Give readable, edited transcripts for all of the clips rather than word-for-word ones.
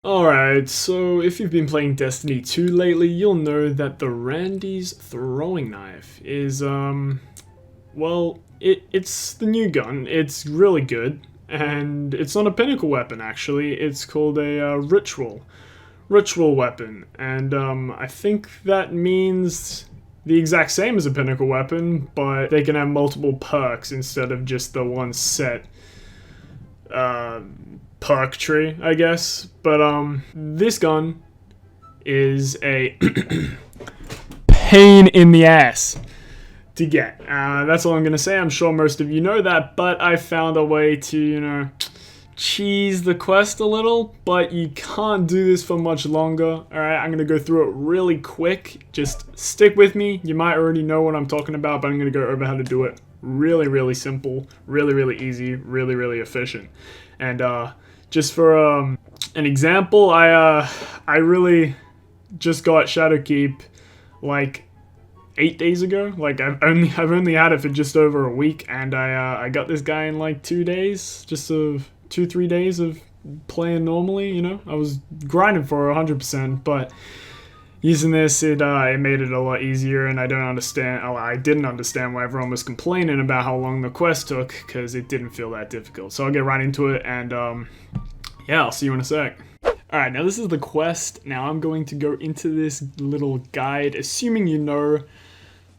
Alright, so if you've been playing Destiny 2 lately, you'll know that the Randy's throwing knife is, it's the new gun. It's really good, and it's not a pinnacle weapon, actually. It's called a ritual weapon, and I think that means the exact same as a pinnacle weapon, but they can have multiple perks instead of just the one set perk tree, I guess. But this gun is a pain in the ass to get. That's all I'm gonna say. I'm sure most of you know that, but I found a way to, cheese the quest a little, but you can't do this for much longer. Alright, I'm gonna go through it really quick. Just stick with me. You might already know what I'm talking about, but I'm gonna go over how to do it. Really simple, really easy, really efficient. And just for an example, I really just got Shadowkeep like 8 days ago. Like I've only had it for just over a week, and I got this guy in like 2 days, just of 2-3 days of playing normally. I was grinding for 100%, but using this, it made it a lot easier, and I didn't understand why everyone was complaining about how long the quest took, because it didn't feel that difficult. So I'll get right into it, and yeah, I'll see you in a sec. Alright, now this is the quest. Now I'm going to go into this little guide, assuming you know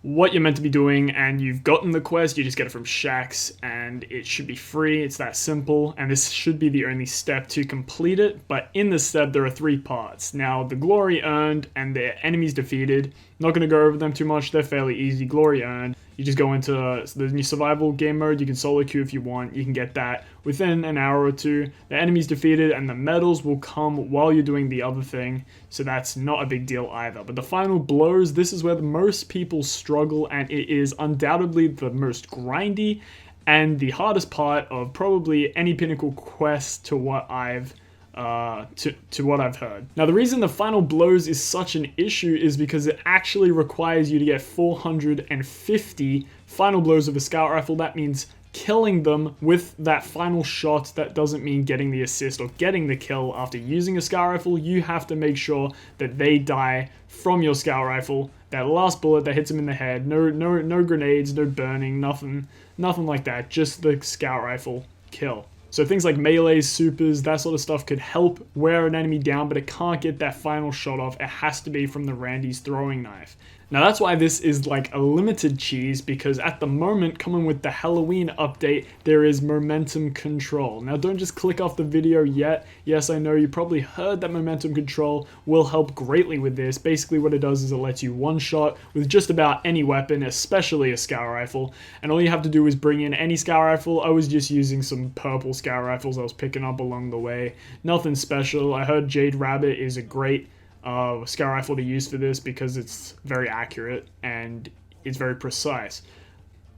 what you're meant to be doing and you've gotten the quest. You just get it from Shax and it should be free. It's that simple, and this should be the only step to complete it. But in this step there are 3 parts. Now, the glory earned and the enemies defeated, not going to go over them too much. They're fairly easy. Glory earned, you just go into the new survival game mode. You can solo queue if you want. You can get that within an hour or two. The enemies defeated and the medals will come while you're doing the other thing, so that's not a big deal either. But the final blows, this is where the most people struggle, and it is undoubtedly the most grindy and the hardest part of probably any pinnacle quest to what I've heard. Now, the reason the final blows is such an issue is because it actually requires you to get 450 final blows of a scout rifle. That means killing them with that final shot. That doesn't mean getting the assist or getting the kill after using a scout rifle. You have to make sure that they die from your scout rifle. That last bullet that hits them in the head. No grenades, no burning, nothing like that. Just the scout rifle kill. So things like melees, supers, that sort of stuff could help wear an enemy down, but it can't get that final shot off. It has to be from the Randy's throwing knife. Now that's why this is like a limited cheese, because at the moment, coming with the Halloween update, there is momentum control. Now don't just click off the video yet. Yes, I know you probably heard that momentum control will help greatly with this. Basically what it does is it lets you one shot with just about any weapon, especially a scout rifle. And all you have to do is bring in any scout rifle. I was just using some purple scout rifles I was picking up along the way. Nothing special. I heard Jade Rabbit is a great scout rifle to use for this because it's very accurate and it's very precise.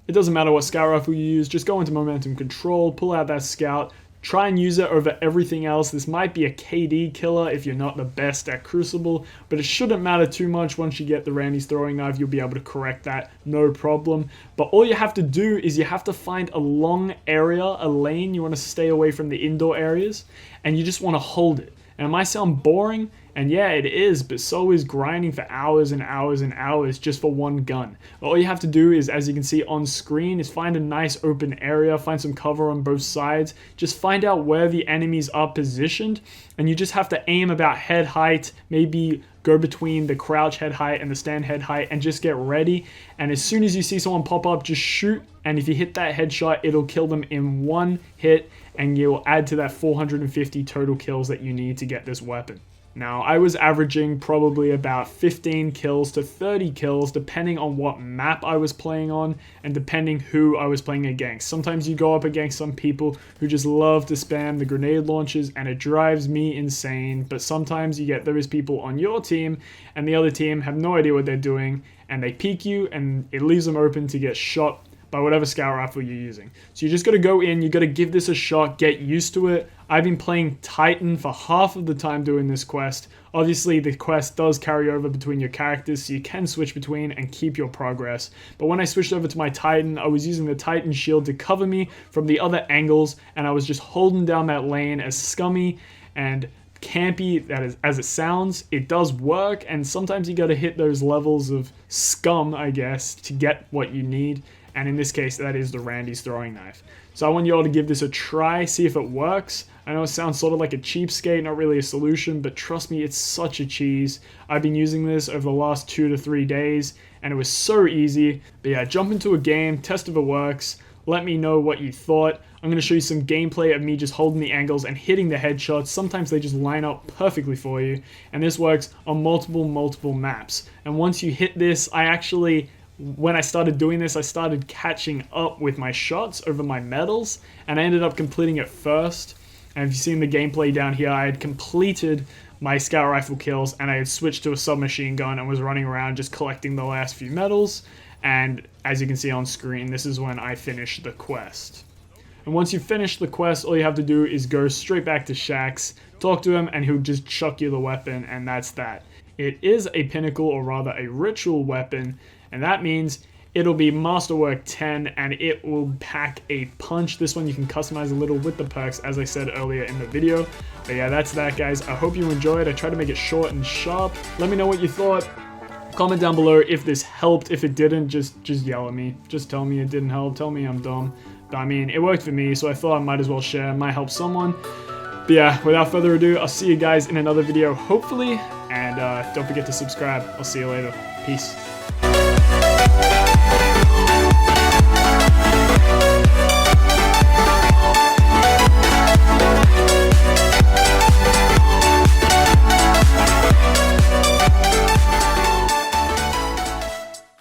It doesn't matter what scout rifle you use, just go into momentum control, pull out that scout, try and use it over everything else. This might be a KD killer if you're not the best at Crucible, but it shouldn't matter too much. Once you get the Randy's throwing knife, you'll be able to correct that, no problem. But all you have to do is you have to find a long area, a lane. You want to stay away from the indoor areas, and you just want to hold it. And it might sound boring, and yeah, it is, but so is grinding for hours and hours just for one gun. But all you have to do is, as you can see on screen, is find a nice open area, find some cover on both sides, just find out where the enemies are positioned, and you just have to aim about head height, maybe go between the crouch head height and the stand head height, and just get ready. And as soon as you see someone pop up, just shoot, and if you hit that headshot, it'll kill them in one hit, and you'll add to that 450 total kills that you need to get this weapon. Now, I was averaging probably about 15 kills to 30 kills, depending on what map I was playing on and depending who I was playing against. Sometimes you go up against some people who just love to spam the grenade launchers, and it drives me insane. But sometimes you get those people on your team and the other team have no idea what they're doing, and they peek you and it leaves them open to get shot by whatever scout rifle you're using. So you just got to go in, you got to give this a shot, get used to it. I've been playing Titan for half of the time doing this quest. Obviously, the quest does carry over between your characters, so you can switch between and keep your progress. But when I switched over to my Titan, I was using the Titan shield to cover me from the other angles, and I was just holding down that lane as scummy and campy as it sounds, it does work, and sometimes you gotta hit those levels of scum, I guess, to get what you need. And in this case, that is the Randy's throwing knife. So I want you all to give this a try, see if it works. I know it sounds sort of like a cheapskate, not really a solution, but trust me, it's such a cheese. I've been using this over the last 2 to 3 days, and it was so easy. But yeah, jump into a game, test if it works. Let me know what you thought. I'm going to show you some gameplay of me just holding the angles and hitting the headshots. Sometimes they just line up perfectly for you, and this works on multiple maps. And once you hit this, when I started doing this, I started catching up with my shots over my medals, and I ended up completing it first. And if you've seen the gameplay down here, I had completed my scout rifle kills, and I had switched to a submachine gun and was running around just collecting the last few medals. And as you can see on screen, this is when I finished the quest. And once you finish the quest, all you have to do is go straight back to Shaxx, talk to him, and he'll just chuck you the weapon, and that's that. It is a pinnacle, or rather a ritual weapon, and that means it'll be Masterwork 10, and it will pack a punch. This one you can customize a little with the perks, as I said earlier in the video. But yeah, that's that, guys. I hope you enjoyed. I tried to make it short and sharp. Let me know what you thought. Comment down below if this helped. If it didn't, just yell at me. Just tell me it didn't help. Tell me I'm dumb. But I mean, it worked for me, so I thought I might as well share. It might help someone. But yeah, without further ado, I'll see you guys in another video, hopefully. And don't forget to subscribe. I'll see you later. Peace.